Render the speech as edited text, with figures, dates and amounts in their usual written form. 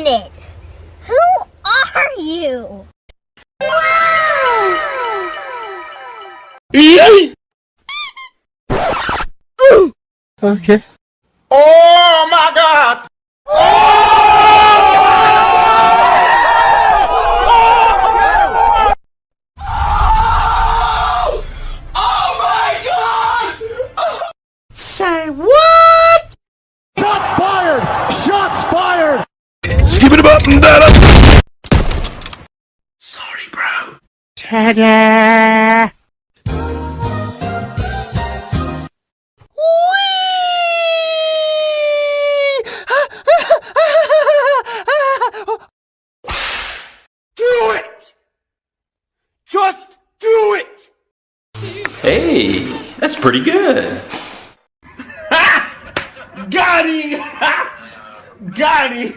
minute! Who are you? Okay. Oh my God! Oh my God! Say what? Shots fired! Shots fired! Skip it up and that up. Sorry, bro. Ta-da! Do it! Just do it! Hey, that's pretty good. Got him! Got him!